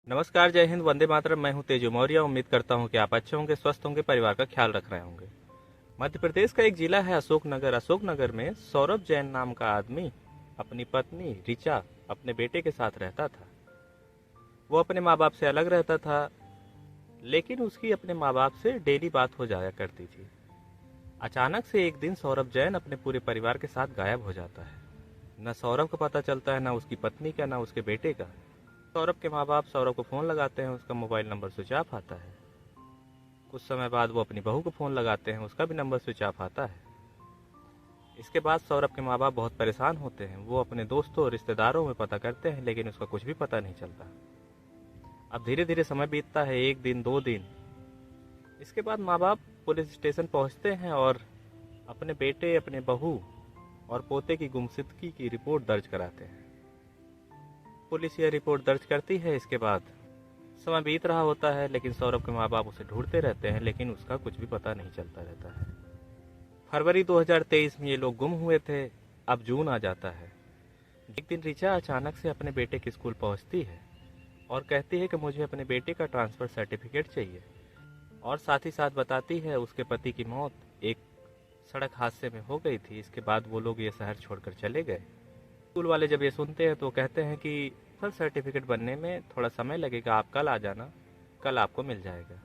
नमस्कार, जय हिंद, वंदे मातरम। मैं हूं तेजू मौर्य। उम्मीद करता हूं कि आप अच्छे होंगे, स्वस्थ होंगे, परिवार का ख्याल रख रहे होंगे। मध्य प्रदेश का एक जिला है अशोकनगर। अशोकनगर में सौरभ जैन नाम का आदमी अपनी पत्नी ऋचा अपने बेटे के साथ रहता था। वो अपने माँ बाप से अलग रहता था, लेकिन उसकी अपने माँ बाप से डेली बात हो जाया करती थी। अचानक से एक दिन सौरभ जैन अपने पूरे परिवार के साथ गायब हो जाता है। न सौरभ को पता चलता है, न उसकी पत्नी का, न उसके बेटे का। सौरभ के माँ बाप सौरभ को फ़ोन लगाते हैं, उसका मोबाइल नंबर स्विच ऑफ आता है। कुछ समय बाद वो अपनी बहू को फ़ोन लगाते हैं, उसका भी नंबर स्विच ऑफ आता है। इसके बाद सौरभ के माँ बाप बहुत परेशान होते हैं। वो अपने दोस्तों और रिश्तेदारों में पता करते हैं, लेकिन उसका कुछ भी पता नहीं चलता। अब धीरे धीरे समय बीतता है, 1 दिन 2 दिन। इसके बाद माँ बाप पुलिस स्टेशन पहुँचते हैं और अपने बेटे, अपने बहू और पोते की गुमशुदगी की रिपोर्ट दर्ज कराते हैं। पुलिस यह रिपोर्ट दर्ज करती है। इसके बाद समय बीत रहा होता है, लेकिन सौरभ के माँ बाप उसे ढूंढते रहते हैं, लेकिन उसका कुछ भी पता नहीं चलता रहता है। फरवरी 2023 में ये लोग गुम हुए थे। अब जून आ जाता है। एक दिन ऋचा अचानक से अपने बेटे के स्कूल पहुंचती है और कहती है कि मुझे अपने बेटे का ट्रांसफ़र सर्टिफिकेट चाहिए, और साथ ही साथ बताती है उसके पति की मौत एक सड़क हादसे में हो गई थी। इसके बाद वो लोग ये शहर छोड़कर चले गए। स्कूल वाले जब ये सुनते हैं तो कहते हैं कि सर, सर्टिफिकेट बनने में थोड़ा समय लगेगा, आप कल आ जाना, कल आपको मिल जाएगा।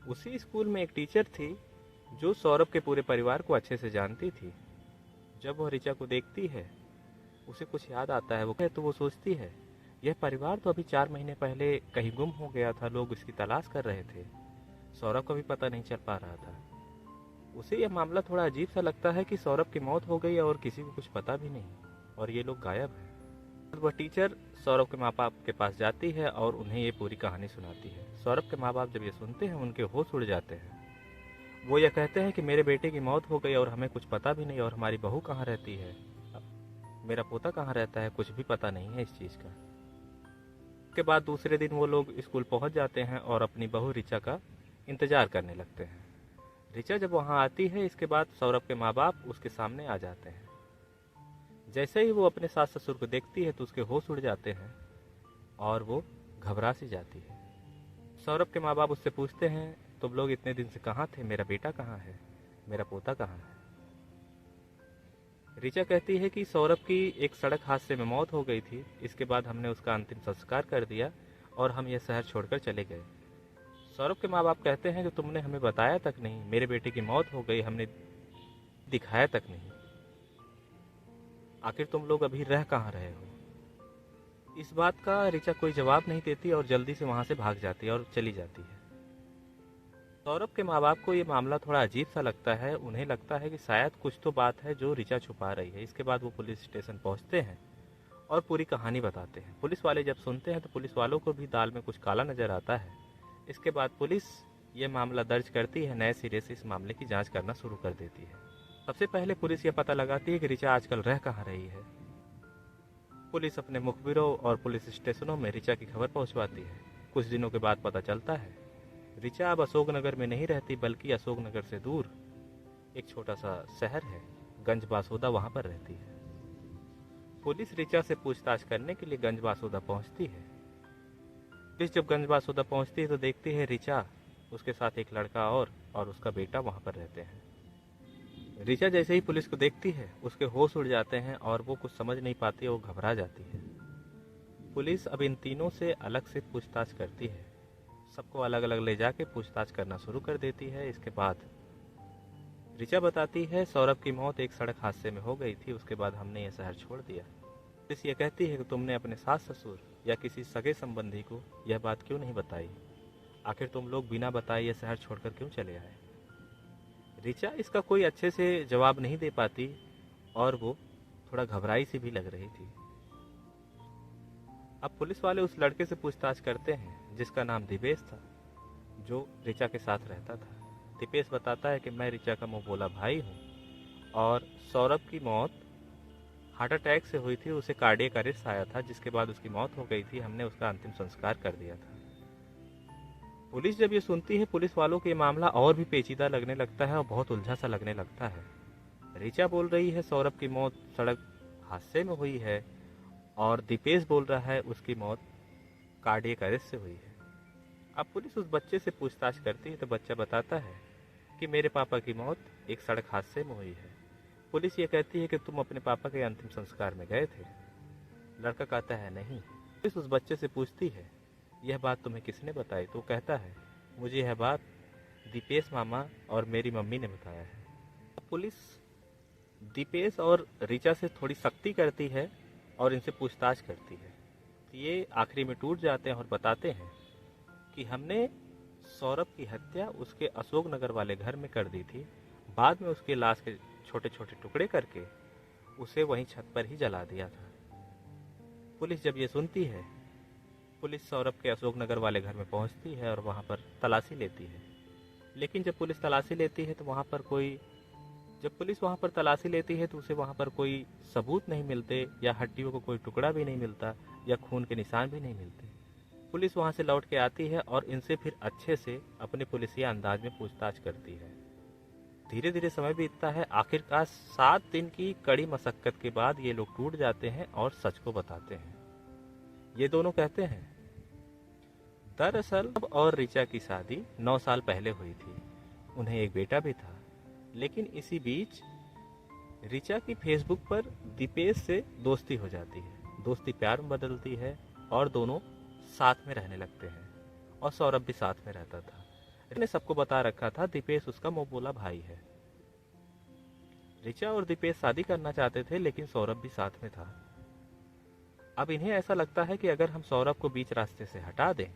उसी स्कूल में एक टीचर थी जो सौरभ के पूरे परिवार को अच्छे से जानती थी। जब वह ऋचा को देखती है, उसे कुछ याद आता है। वो सोचती है, यह परिवार तो अभी 4 महीने पहले कहीं गुम हो गया था, लोग इसकी तलाश कर रहे थे, सौरभ को भी पता नहीं चल पा रहा था। उसे यह मामला थोड़ा अजीब सा लगता है कि सौरभ की मौत हो गई और किसी को कुछ पता भी नहीं, और ये लोग गायब हैं। वह टीचर सौरभ के माँ बाप के पास जाती है और उन्हें ये पूरी कहानी सुनाती है। सौरभ के माँ बाप जब ये सुनते हैं, उनके होश उड़ जाते हैं। वो ये कहते हैं कि मेरे बेटे की मौत हो गई और हमें कुछ पता भी नहीं, और हमारी बहू कहाँ रहती है, मेरा पोता कहाँ रहता है, कुछ भी पता नहीं है इस चीज़ का। उसके बाद दूसरे दिन वो लोग स्कूल पहुँच जाते हैं और अपनी बहू ऋचा का इंतजार करने लगते हैं। ऋचा जब वहाँ आती है, इसके बाद सौरभ के माँ बाप उसके सामने आ जाते हैं। जैसे ही वो अपने सास ससुर को देखती है तो उसके होश उड़ जाते हैं और वो घबरा सी जाती है। सौरभ के माँ बाप उससे पूछते हैं, तुम लोग इतने दिन से कहाँ थे, मेरा बेटा कहाँ है, मेरा पोता कहाँ है। ऋचा कहती है कि सौरभ की एक सड़क हादसे में मौत हो गई थी, इसके बाद हमने उसका अंतिम संस्कार कर दिया और हम यह शहर छोड़कर चले गए। सौरभ के माँ बाप कहते हैं कि तुमने हमें बताया तक नहीं, मेरे बेटे की मौत हो गई, हमने दिखाया तक नहीं, आखिर तुम लोग अभी रह कहाँ रहे हो। इस बात का ऋचा कोई जवाब नहीं देती और जल्दी से वहां से भाग जाती है और चली जाती है। सौरभ के माँ बाप को ये मामला थोड़ा अजीब सा लगता है। उन्हें लगता है कि शायद कुछ तो बात है जो ऋचा छुपा रही है। इसके बाद वो पुलिस स्टेशन पहुंचते हैं और पूरी कहानी बताते हैं। पुलिस वाले जब सुनते हैं तो पुलिस वालों को भी दाल में कुछ काला नजर आता है। इसके बाद पुलिस ये मामला दर्ज करती है, नए सिरे से इस मामले की जाँच करना शुरू कर देती है। सबसे पहले पुलिस ये पता लगाती है कि ऋचा आजकल रह कहाँ रही है। पुलिस अपने मुखबिरों और पुलिस स्टेशनों में ऋचा की खबर पहुंचवाती है। कुछ दिनों के बाद पता चलता है ऋचा अब अशोकनगर में नहीं रहती, बल्कि अशोकनगर से दूर एक छोटा सा शहर है गंज बासोदा, वहां पर रहती है। पुलिस ऋचा से पूछताछ करने के लिए गंज बासोदा पहुंचती है। पुलिस जब गंज बासोदा पहुंचती है तो देखती है ऋचा, उसके साथ एक लड़का और उसका बेटा वहां पर रहते हैं। ऋचा जैसे ही पुलिस को देखती है, उसके होश उड़ जाते हैं और वो कुछ समझ नहीं पाती, वो घबरा जाती है। पुलिस अब इन तीनों से अलग से पूछताछ करती है, सबको अलग अलग ले जाके पूछताछ करना शुरू कर देती है। इसके बाद ऋचा बताती है, सौरभ की मौत एक सड़क हादसे में हो गई थी, उसके बाद हमने ये शहर छोड़ दिया। पुलिस ये कहती है कि तुमने अपने सास ससुर या किसी सगे संबंधी को यह बात क्यों नहीं बताई, आखिर तुम लोग बिना बताए ये शहर छोड़कर क्यों चले आए। ऋचा इसका कोई अच्छे से जवाब नहीं दे पाती और वो थोड़ा घबराई सी भी लग रही थी। अब पुलिस वाले उस लड़के से पूछताछ करते हैं जिसका नाम दिपेश था, जो ऋचा के साथ रहता था। दिपेश बताता है कि मैं ऋचा का मुंह बोला भाई हूँ, और सौरभ की मौत हार्ट अटैक से हुई थी, उसे कार्डियक अरेस्ट आया था, जिसके बाद उसकी मौत हो गई थी, हमने उसका अंतिम संस्कार कर दिया था। पुलिस जब ये सुनती है, पुलिस वालों को ये मामला और भी पेचीदा लगने लगता है और बहुत उलझा सा लगने लगता है। ऋचा बोल रही है सौरभ की मौत सड़क हादसे में हुई है, और दीपेश बोल रहा है उसकी मौत कार्डियक अरेस्ट से हुई है। अब पुलिस उस बच्चे से पूछताछ करती है तो बच्चा बताता है कि मेरे पापा की मौत एक सड़क हादसे में हुई है। पुलिस ये कहती है कि तुम अपने पापा के अंतिम संस्कार में गए थे। लड़का कहता है नहीं। पुलिस उस बच्चे से पूछती है यह बात तुम्हें किसने बताई? तो वो कहता है मुझे यह बात दीपेश मामा और मेरी मम्मी ने बताया है। पुलिस दीपेश और ऋचा से थोड़ी सख्ती करती है और इनसे पूछताछ करती है। ये आखिरी में टूट जाते हैं और बताते हैं कि हमने सौरभ की हत्या उसके अशोक नगर वाले घर में कर दी थी। बाद में उसकी लाश के छोटे छोटे टुकड़े करके उसे वहीं छत पर ही जला दिया था। पुलिस जब ये सुनती है, पुलिस सौरभ के अशोक नगर वाले घर में पहुंचती है और वहां पर तलाशी लेती है। लेकिन जब पुलिस तलाशी लेती है तो उसे वहां पर कोई सबूत नहीं मिलते या हड्डियों को कोई टुकड़ा भी नहीं मिलता या खून के निशान भी नहीं मिलते। पुलिस वहां से लौट के आती है और इनसे फिर अच्छे से अपने पुलिसिया अंदाज में पूछताछ करती है। धीरे धीरे समय बीतता है। आखिरकार 7 दिन की कड़ी मशक्कत के बाद ये लोग टूट जाते हैं और सच को बताते हैं। ये दोनों कहते हैं दरअसल और ऋचा की शादी 9 साल पहले हुई थी। उन्हें एक बेटा भी था। लेकिन इसी बीच ऋचा की फेसबुक पर दीपेश से दोस्ती हो जाती है। दोस्ती प्यार में बदलती है और दोनों साथ में रहने लगते हैं और सौरभ भी साथ में रहता था। ने सबको बता रखा था दीपेश उसका मुंह बोला भाई है। ऋचा और दीपेश शादी करना चाहते थे लेकिन सौरभ भी साथ में था। अब इन्हें ऐसा लगता है कि अगर हम सौरभ को बीच रास्ते से हटा दें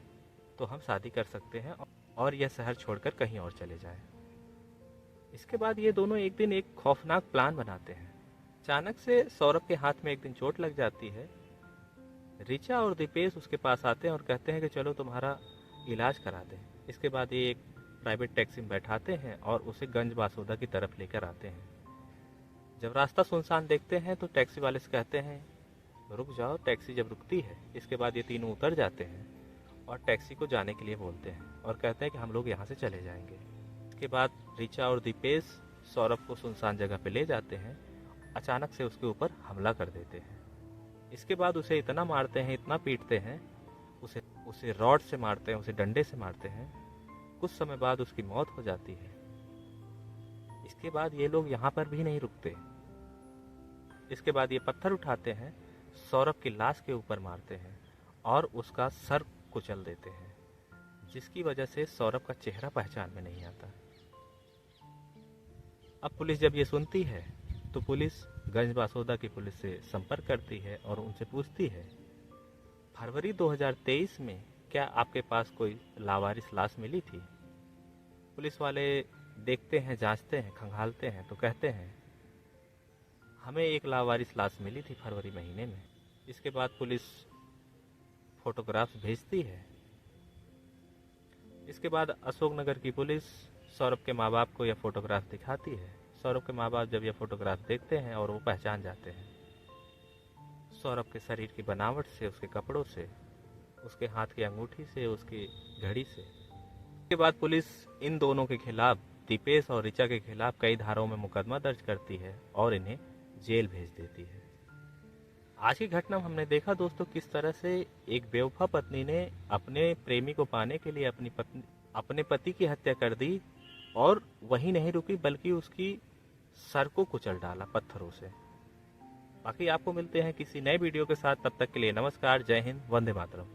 तो हम शादी कर सकते हैं और यह शहर छोड़कर कहीं और चले जाएं। इसके बाद ये दोनों एक दिन एक खौफनाक प्लान बनाते हैं। अचानक से सौरभ के हाथ में एक दिन चोट लग जाती है। ऋचा और दीपेश उसके पास आते हैं और कहते हैं कि चलो तुम्हारा इलाज करा दें। इसके बाद ये एक प्राइवेट टैक्सी में बैठाते हैं और उसे गंज बासोदा की तरफ लेकर आते हैं। जब रास्ता सुनसान देखते हैं तो टैक्सी वाले से कहते हैं रुक जाओ। टैक्सी जब रुकती है इसके बाद ये तीनों उतर जाते हैं और टैक्सी को जाने के लिए बोलते हैं और कहते हैं कि हम लोग यहाँ से चले जाएंगे। इसके बाद ऋचा और दीपेश सौरभ को सुनसान जगह पे ले जाते हैं। अचानक से उसके ऊपर हमला कर देते हैं। इसके बाद उसे इतना मारते हैं, इतना पीटते हैं, उसे रॉड से मारते हैं, उसे डंडे से मारते हैं। कुछ समय बाद उसकी मौत हो जाती है। इसके बाद ये लोग यहाँ पर भी नहीं रुकते। इसके बाद ये पत्थर उठाते हैं, सौरभ की लाश के ऊपर मारते हैं और उसका सर कुचल देते हैं, जिसकी वजह से सौरभ का चेहरा पहचान में नहीं आता। अब पुलिस जब ये सुनती है तो पुलिस गंज बासोदा की पुलिस से संपर्क करती है और उनसे पूछती है फरवरी 2023 में क्या आपके पास कोई लावारिस लाश मिली थी? पुलिस वाले देखते हैं, जांचते हैं, खंगालते हैं तो कहते हैं हमें एक लावारिस लाश मिली थी फरवरी महीने में। इसके बाद पुलिस फोटोग्राफ्स भेजती है। इसके बाद अशोकनगर की पुलिस सौरभ के माँ बाप को यह फोटोग्राफ दिखाती है। सौरभ के माँ बाप जब यह फोटोग्राफ देखते हैं और वो पहचान जाते हैं सौरभ के शरीर की बनावट से, उसके कपड़ों से, उसके हाथ की अंगूठी से, उसकी घड़ी से। इसके बाद पुलिस इन दोनों के खिलाफ, दीपेश और ऋचा के खिलाफ कई धाराओं में मुकदमा दर्ज करती है और इन्हें जेल भेज देती है। आज की घटना में हमने देखा दोस्तों किस तरह से एक बेवफा पत्नी ने अपने प्रेमी को पाने के लिए अपने पति की हत्या कर दी और वहीं नहीं रुकी बल्कि उसकी सर को कुचल डाला पत्थरों से। बाकी आपको मिलते हैं किसी नए वीडियो के साथ। तब तक के लिए नमस्कार, जय हिंद, वंदे मातरम।